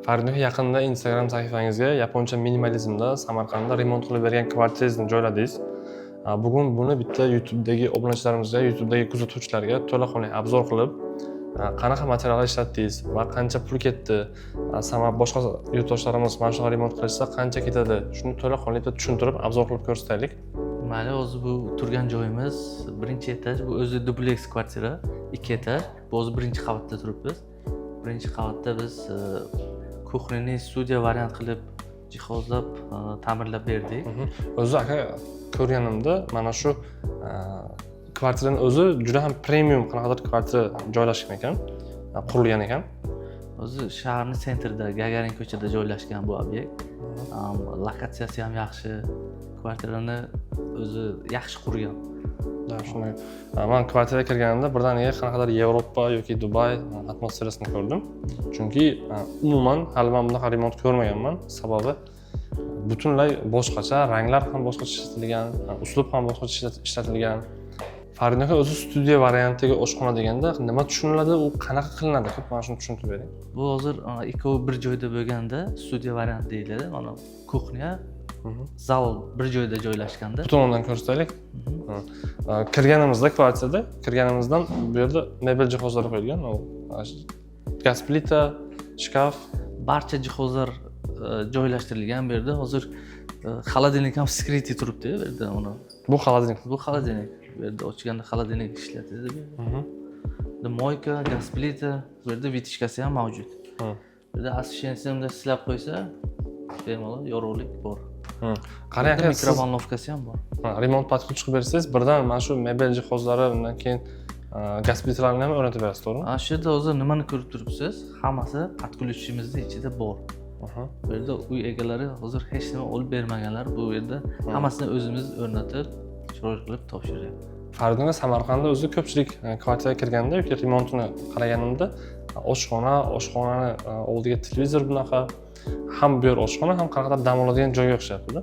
Faridniki yaqinda Instagram sahifangizga yaponcha minimalizmda Samarqandda remont qilib bergan kvartirangizni joyladingiz. Bugun buni bitta YouTube'dagi obunachilarimizga, YouTube'dagi kuzatuvchilarga to'laqonli obzor qilib, qanaqa materiallar ishlatdingiz va qancha pul ketdi, boshqa yurtdoshlarimiz mana shu remont qilishsa qancha ketadi, shuni to'laqonli tushuntirib obzor qilib ko'rsataylik. Mayli, o'zi bu turgan joyimiz birinchi etaj, bu o'zi duplex kvartira, 2 etaj. Bu o'zi birinchi qavatda turibmiz. Birinchi qavatda biz kuxnyani studiya variant qilib jihozlab, ta'mirlab berdik. O'zi aka ko'rganimda mana shu kvartiraning o'zi juda ham premium qanaqadir kvartira joylashgan ekan, qurilgan ekan. O'zi shaharning sentrida, Gagarin ko'chada joylashgan bu obyekt. Lokatsiyasi ham yaxshi, kvartirani o'zi yaxshi qurgan. Shunday. Men kvartiraga kirganimda birdaniga qanaqadir Yevropa yoki Dubay atmosferasini ko'rdim. Chunki umuman hali men bunaqa remont ko'rmaganman. Sababi butunlay boshqacha, ranglar ham boshqacha ishlatilgan, uslub ham boshqacha ishlatilgan. Faridniki o'zi studiya variantidagi oshxona deganda nima tushuniladi, u qanaqa qilinadi? Ko'p mana shuni tushuntirib bering. Bu hozir ikkovi bir joyda bo'lganda studiya variant deyiladi. Mana kuxnya, zal bir joyda joylashganda. Bu tomondan ko'rsataylik. Kirganimizdan bu yerda mebel jihozlari qo'yilgan. Gaz plita, shkaf, barcha jihozlar joylashtirilgan bu yerda. Hozir xolodilnik ham skritli turibdi bu yerda uni. Bu xolodilnik. Bu xolodilnik. Bu yerda ochganda xolodilnik ishlatadi. Bu moyka, gaz plita, bu yerda vitishkasi ham mavjud. Bu yerda assistensiyamda silab qo'ysa, bemalol yorug'lik bor. Qarang aka, mikrovolnovkasi ham bor. Remont patkul chiqib bersangiz, birdan mana shu mebel jihozlari, undan keyin gaz plitalarini ham o'rnatib berasiz, to'g'rimi? Shu yerda hozir nimani ko'rib turibsiz? Hammasi patkul-ishimizning ichida bor. Bu yerda uy egalari hozir hech nima olib bermaganlar. Bu yerda hammasini o'zimiz o'rnatib, chiroyli qilib topshiryapmiz. Faridniki Samarqandda o'zi ko'pchilik kvartiraga kirganda yoki remontini qaraganimda oshxonani oldiga televizor bunaqa ham bu yer oshxona, ham qanaqadir dam oladigan joyga o'xshayapti-da.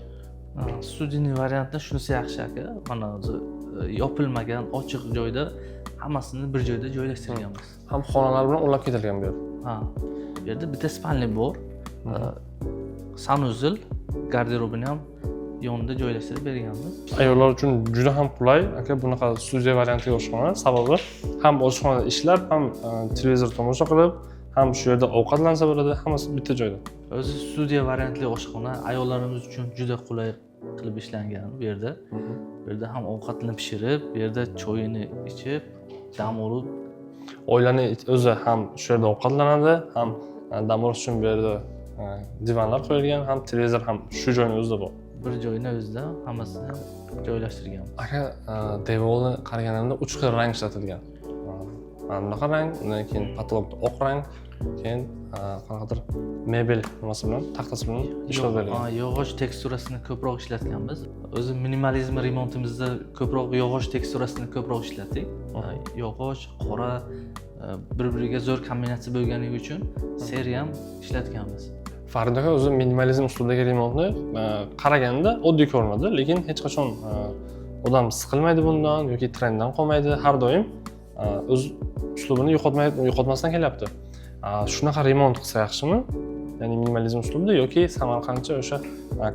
Studiyaning variantida shunisi yaxshi aka. Mana o'zi yopilmagan, ochiq joyda hammasini bir joyda joylashtirganmiz. Ham xonalar bilan o'rlab ketilgan bu yer. Bu yerda bitta spalni bor. Sanuzil, garderobini ham yonida joylashtirib berganmiz. Ayollar uchun juda ham qulay aka bunaqa studiya variantidagi oshxona. Sababi ham oshxonada ishlab, ham televizor tomosha qilib, ham shu yerda ovqatlansa bo'ladi, hammasi bitta joyda. O'zi studiya variantli oshxona ayollarimiz uchun juda qulay qilib ishlangan bu yerda. Bu yerda ham ovqatni pishirib, bu yerda choyini ichib, dam olib, Oilaning o'zi ham shu yerda ovqatlanadi, ham dam olish uchun bu yerda divanlar qo'yilgan, ham televizor ham shu joyning o'zida bor. Bir joyning o'zida hammasini joylashtirgan. Aka, devorni qaraganimda 3 xil rang ishlatilgan. Mana bunaqa rang, undan keyin patologda oq rang, keyin qanaqadir mebel nimasi bilan, taxtasi bilan ishlab berilgan. Yog'och teksturasini ko'proq ishlatganmiz. O'zi minimalizm remontimizda ko'proq yog'och teksturasini ko'proq ishlatdik. Yog'och, qora bir-biriga zo'r kombinatsiya bo'lganligi uchun seriya ham ishlatganmiz. Faridniki o'zi minimalizm uslubidagi remontni qaraganda oddiy ko'rinadi, lekin hech qachon odam siqilmaydi bundan yoki trenddan qolmaydi. Har doim o'z uslubini yo'qotmasdan kelyapti. Shunaqa remont qilsa yaxshimi? Ya'ni minimalizm uslubida yoki Samarqandcha o'sha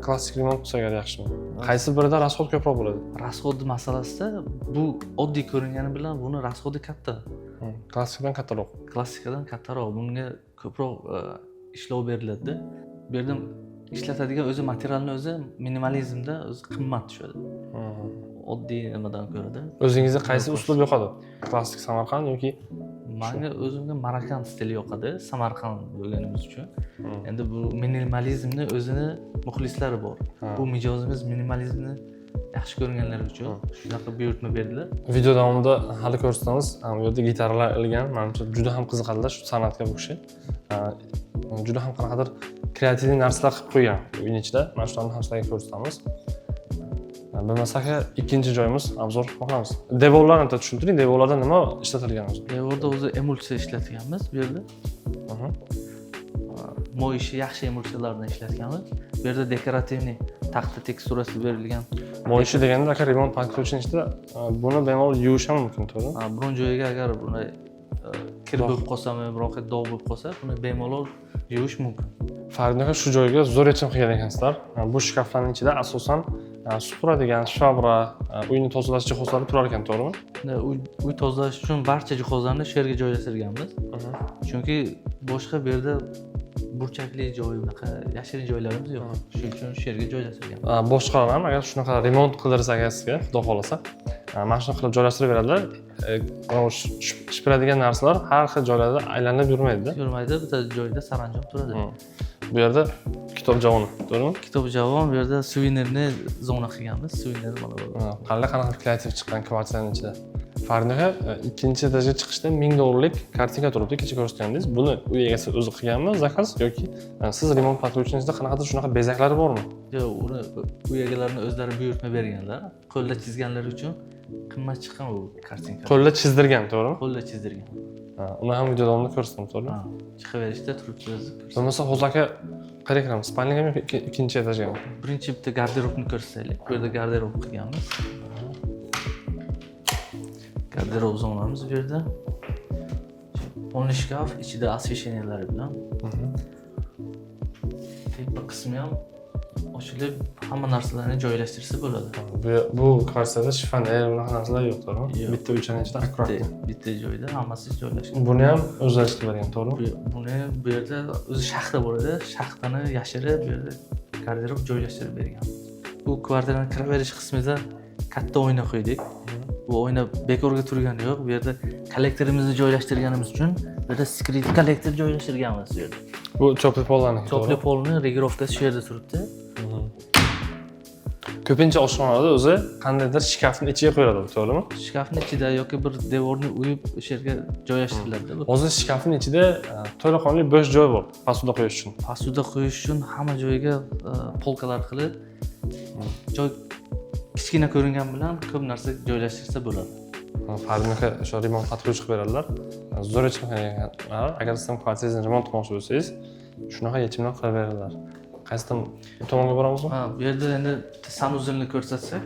klassik remont qilsa yaxshimi? Qaysi birida rasxod ko'proq bo'ladi? Rasxod masalasida bu oddiy ko'ringani bilan buni rasxodi katta. Klassikdan kattaroq. Klassikadan kattaroq. Bunga ko'proq ishlov beriladi. Bu yerda ishlatadigan o'zi materialni o'zi minimalizmda o'zi qimmat tushadi. Oddiy nimadan ko'radi. O'zingizga qaysi uslub yoqadi? Klassik Samarqand yoki menga o'zimga Marakan stili yoqadi, Samarqand bo'lganimiz uchun. Endi bu minimalizmni o'zini muxlislari bor. Bu mijozimiz minimalizmni yaxshi ko'rganlar uchun shunaqa buyurtma berdilar. Video davomida hali ko'rsatamiz. Bu yerda gitaralar ilgan, menimcha juda ham qiziqadilar shu san'atga bu kishi. Juda ham qanaqadir kreativ narsalar qilib qo'ygan uyning ichida. Mana shularni ham sizlarga ko'rsatamiz. Bo'lmasa ikkinchi joyimiz obzor qilamiz. Devorlarni tushuntiring, devorlarda nima ishlatilgan o'zi? Devorda o'zi emulsiya ishlatganmiz bu yerda. Moyishi yaxshi emulsiyalardan ishlatganmiz. Bu yerda dekorativniy taxta teksturasi berilgan. Moyishi deganda aka remont pakketini ichida buni bemalol yuvish ham mumkin, to'g'rimi? Biron joyiga agar buni kir bo'lib qolsami, biroq dog' bo'lib qolsa, buni bemalol yuvish mumkin. Farid aka, shu joyga zo'r yechim qilgan ekansizlar. Bu shkaflarning ichida asosan supuradigan shvabra, uyni tozalash jihozlari turar ekan, to'g'rimi? Uy tozalash uchun barcha jihozlarni shu yerga joylashtirganmiz. Chunki boshqa bu yerda burchakli joy, unaqa yashirin joylarimiz yo'q. Shuning uchun shu yerga joylashtirganmiz. Boshqalar ham agar shunaqa remont qildirsak sizga, xudo xolasa, mana shuni qilib joylashtirib beradilar. Shipiradigan narsalar har xil joylarda aylanib yurmaydi-da. Yurmaydi, bitta joyda saranjom turadi. Bu yerda kitob javoni, to'g'rimi? Kitob javon, bu yerda suvenirni zona qilganmiz. Suvenir mana bu. Qanaqa kreativ chiqqan kvartiraning ichida. Farid aka, ikkinchi etajga chiqishda $1000 kartinka turibdi, kecha ko'rsatgandingiz. Buni uy egasi o'zi qilganmi, zakaz yoki siz remont patrulchiligingizda qanaqadir shunaqa bezaklari bormi? Yo'q, uni uy egalarini o'zlari buyurtma berganlar. Qo'lda chizganlari uchun qimmat chiqqan u kartinka. Qo'lda chizdirgan, to'g'rimi? Qo'lda chizdirgan. Uni ham videoda ko'rsatdim, to'g'rimi? Chiqaverishda turibdi o'zi. Bo'lmasa hozir aka qayerga kiramiz? Spalnigami, ikkinchi etajgami? Birinchi bitta garderobni ko'rsataylik. Bu yerda garderob qilganmiz. Garderob zonamiz bu yerda. O'nli shkaf, ichida освещениялari bilan. Tepa qismi ham ochilib, hamma narsalarni joylashtirsa bo'ladi. Bu kvartirada shifoner bunaqa narsalar yo'q, to'g'rimi? Bitta uychaning ichida akkurat. Bitta joyda hammasi joylashgan. Buni ham o'zlari qilib bergan, to'g'rimi? Buni bu yerda o'zi shaxta bo'ladi. Shaxtani yashirib, bu yerda garderob joylashtirib bergan. Bu kvartiraning kiraverish qismida katta oyna qo'ydik. Bu oyna bekorga turgani yo'q. Bu yerda kollektorimizni joylashtirganimiz uchun bu yerda skrit kollektor joylashtirganmiz bu yerda. Bu chopli pollarniki. Chopli polni regirovkasi shu yerda turibdi. Ko'pincha oshxonalarda o'zi qandaydir shkafni ichiga qo'yiladi, to'g'rimi? Shkafning ichida yoki bir devorni uyib o'sha yerga joylashtiriladi. Hozir shkafning ichida to'laqonli bo'sh joy bor, posуда qo'yish uchun. Posуда qo'yish uchun hamma joyga polkalar qilib, joy kichkina ko'ringan bilan ko'p narsa joylashtirsa bo'ladi. Farid aka o'sha remont patrulchi qilib beradilar. Zo'r yechim qilgan. Agar siz ham kvartirangizni remont qilmoqchi bo'lsangiz, shunaqa yechimlar qilib beradilar. Qaysi tomonga boramizmi? Ha, bu yerda endi sanuzilni ko'rsatsak.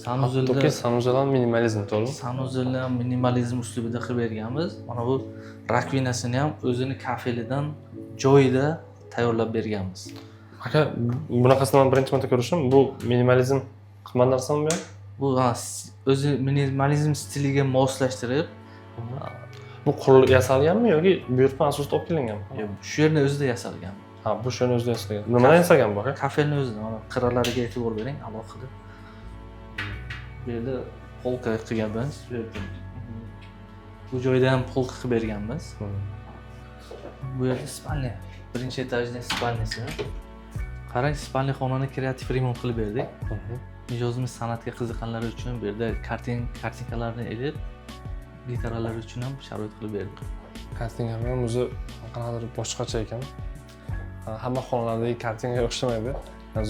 Sanuzilda sanuzil ham minimalizm, to'g'rimi? Sanuzilni ham minimalizm uslubida qilib berganmiz. Mana bu rakvinasini ham o'zini kafelidan joyida tayyorlab berganmiz. Aka, bunaqasini men birinchi marta ko'rishim. Bu minimalizm qimmat narsami bu? Bu o'zi minimalizm stiliga moslashtirib, bu qurilib yasalganmi yoki buyurtma asosida olib kelinganmi? Yo'q, shu yerni o'zida yasalgan. Ha, bu shu yerni o'zida yasalgan. Nimadan yasalgan bu aka? Kafelni o'zida, mana qirralariga e'tibor bering, alohida. Bu yerda polka qilganmiz, bu yerda. Bu joyda ham polka qilib berganmiz. Bu yerda spalniya, birinchi etajning spalniyasi. Qarang, spalniya xonani kreativ remont qilib berdik. Mijozimiz san'atga qiziqqanlari uchun bu yerda kartinkalarni ilib, gitaralar uchun ham sharoit qilib berdik. Kartinka ham o'zi qanaqadir boshqacha ekan. Hamma xonalardagi kartinkaga o'xshamaydi.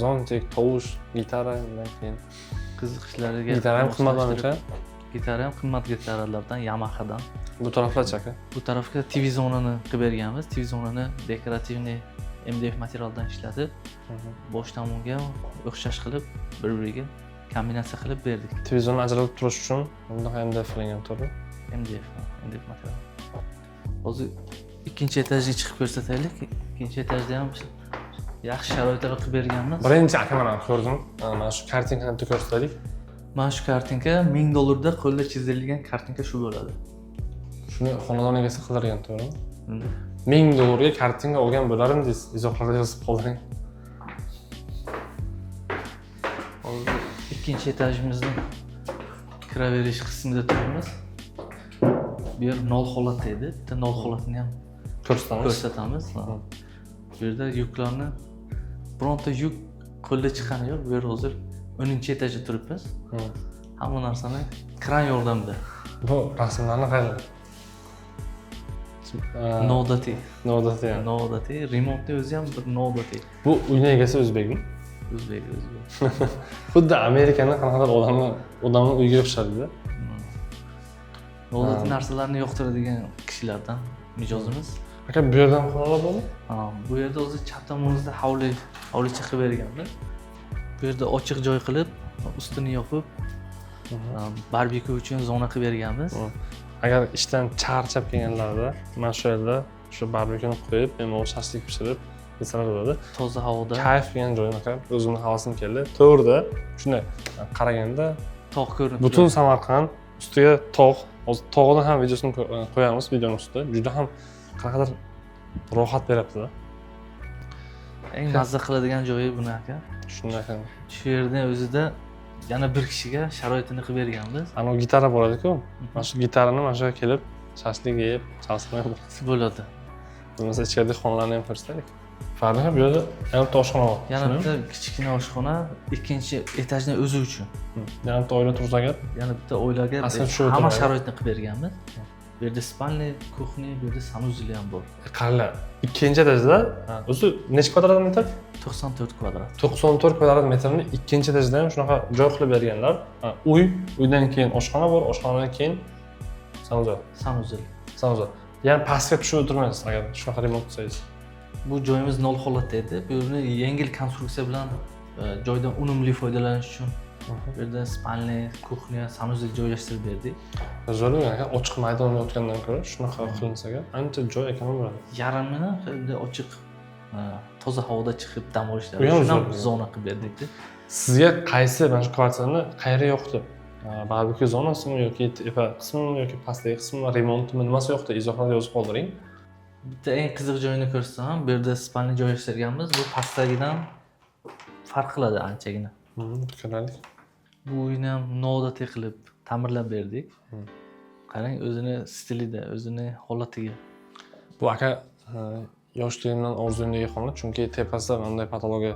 Zontik, tovush, gitara undan keyin qiziqishlariga. Gitara ham qimmatlancha. Gitara ham qimmat gitaralardan, Yamahadan. Bu taraflarchi aka? Bu tarafga TV zonani qilib berganmiz. TV zonani dekorativniy MDF materialdan ishlatib, bosh tomonga o'xshash qilib, bir-biriga kombinatsiya qilib berdik. Televizorni ajratib turish uchun bunday MDF qilingan, to'g'ri? MDF material. Hozir ikkinchi etajga chiqib ko'rsataylik. Ikkinchi etajda ham yaxshi sharoitlar qilib berganmiz. Birinchi aka mana ko'rdim. Mana shu kartinkani ko'rsataylik. Mana shu kartinka $1000 da qo'lda chizirilgan kartinka shu bo'ladi. Shuni xonadon egasi qildirgan, to'g'rimi? $1000 ga kartinka olgan bo'larim deysiz, izohlarda yozib qoldiring. Hozir ikkinchi etajimizning kiraverish qismida turibmiz. Bu yer nol holat edi. Bitta nol holatini ham ko'rsatamiz. Bu yerda yuklarni bironta yuk qo'lda chiqqani yo'q. Bu yer hozir 10-etajda turibmiz. Hamma narsani kran yordamida. Bu rasmlarni qayerda? Nodati. Nodati. Remontning o'zi ham bir Nodati. Bu uyning egasi o'zbekmi? O'zbek. Xuddi Amerikaning qanaqadir odamning uyiga o'xshadi-da. Nodati narsalarni yoqtiradigan kishilardan mijozimiz. Aka, bu yerdan xonalar bormi? Ha, bu yerda o'zi chap tomonimizda hovlicha qilib berganmiz. Bu yerda ochiq joy qilib, ustini yopib, Barbekyu uchun zona qilib berganmiz. Agar ishdan charchab kelganlarida mana shu yerda shu barbekyuni qo'yib, bemalol shashlik pishirib yesalar bo'ladi. Toza havoda Kayf degan joyni aka, o'zimni havasim keldi. To'g'rida shunday qaraganda tog' ko'rinib butun Samarqand ustiga tog', hozir tog'dan ham videosini qo'yamiz videoning ustida. Juda ham qanaqadir rohat beryapti-da. eng mazza qiladigan joyi buni aka. Shunday ekan. Shu yerda o'zida yana bir kishiga sharoitini qilib berganmiz. Ana gitara bor edi-ku. Mana shu gitarani mana shu yerga kelib, shashlik yeb, chalsmay Bo'ladi. bo'lmasa ichkarida xonlarni ham ko'rsataylik. Farqi bu yerda yana bitta oshxona bor. Yana bitta kichkina oshxona, ikkinchi etajni o'zi uchun. Yana bitta oila tursa agar Yana bitta oilaga Asl shu hamma o'tiradi. sharoitni qilib berganmiz. Bu yerda spalniy, kuxniy, bu yerda sanuzeli ham bor. qaranglar, ikkinchi etajda o'zi necha kvadrat metr? 94 kvadrat. 94 kvadrat metrni ikkinchi etajda ham shunaqa joy qilib berganlar. Uydan keyin oshxona bor, oshxonadan keyin sanuzor. Sanuzeli. Ya'ni pastga tushib o'tirmaysiz agar shunaqa remont qilsangiz. Bu joyimiz nol holatda edi. Bu yerni yengil konstruksiya bilan joydan unumli foydalanish uchun bu yerda spalniy, kuxniya, sanuzel joylashtirib berdik. Zo'r ekan, ochiq maydonda yotgandan ko'ra shunaqa qilinsa agar ancha joy ekonom bo'ladi. Yarmini endi ochiq toza havoda chiqib dam olishlar U ham uchun ham zo'r. zona qilib berdik. Sizga qaysi mana shu kvartirani qayeri yoqdi? Barbekyu zonasimi yoki tepa qismimi yoki pastdagi qismimi, remontimi, nimasi yoqdi? Izohlarda yozib qoldiring. Bitta eng qiziq joyini ko'rsatsam, bu yerda spalniy joylashtirganmiz. Bu pastdagidan farq qiladi anchagina. Ko'raylik. Bu uyni ham noodatiy qilib ta'mirlab berdik. Qarang, o'zini stilida, o'zini holatiga. Bu aka yoshligimdan orzuyimdagi xona, chunki tepasida bunday patologiya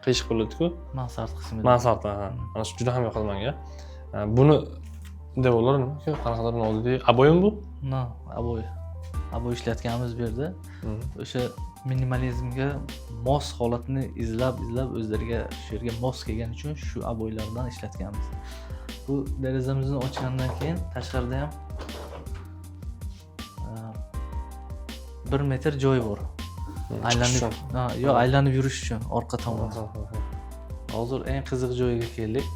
qiyshiq bo'ladi-ku. Mansard qismida. Mansardda, mana shu juda ham yoqadi menga. Buni deb olarmi? Qanaqadir noodatiy aboyim bu? No, aboy ishlatganmiz bu yerda. O'sha minimalizmga mos holatni izlab o'zlariga shu yerga mos kelgani uchun shu aboylardan ishlatganmiz. Bu derazamizni ochgandan keyin tashqarida ham 1 metr joy bor. Aylanib yurish uchun orqa tomonda. Hozir eng qiziq joyiga keldik.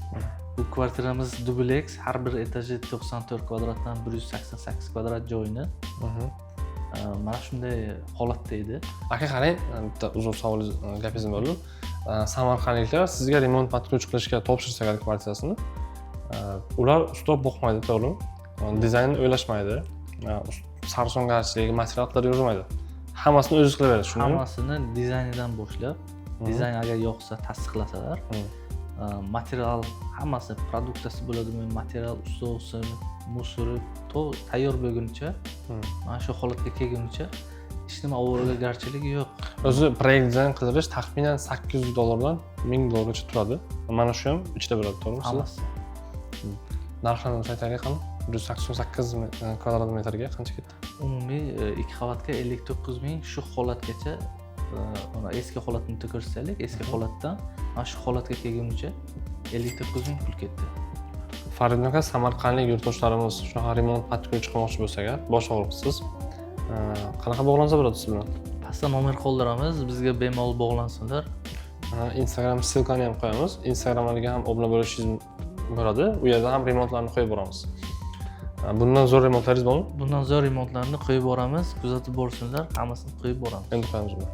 Bu kvartiramiz dublex, har bir etaji 94 kvadratdan 188 kvadrat joyni. Mana shunday holatda edi. Aka qarang, bitta uzun savol gapingizni bo'ldim. Samarqandliklar sizga remont matkuch qilishga topshirsa agar kvartirasini, ular ustob boqmaydi, to'g'rimi? Dizaynni o'ylashmaydi. Sarsongarchilik, materiallar yurmaydi. Hammasini o'zingiz qilaverasiz, shundaymi? Hammasini dizaynidan boshlab, dizayn agar yoqsa tasdiqlasalar, material hammasi produktasi bo'ladimi, material ustosi, musori tayyor bo'lguncha, mana shu holatga kelguncha hech nima ovurgarchilik yo'q. O'zi proyekt dizayn qildirish taxminan $800 dan $1000 turadi. Mana shu ham ichida bo'ladi, to'g'rimi? Hammasi. Narxini aytaylik qani? 188 kvadrat metrga qancha ketdi? Umumiy 2 qavatga 59 ming, shu holatgacha eski holatni ko'rsataylik. Eski holatdan mana shu holatga kelguncha 59 ming pul ketdi. Farid aka, samarqandlik yurtdoshlarimiz shunaqa remont matkuch qilmoqchi bo'lsa agar, bosh og'riqsiz qanaqa bog'lansa bo'ladi siz bilan? Pastda nomer qoldiramiz, bizga bemalol bog'lansinlar. Instagram ssilkani ham qo'yamiz. Instagramga ham obuna bo'lishingiz bo'ladi. U yerda ham remontlarni qo'yib boramiz. Bundan zo'r remontlaringiz bormi? Bundan zo'r remontlarni qo'yib boramiz, kuzatib borsinlar, hammasini qo'yib boramiz. Endi qo'yamiz buni.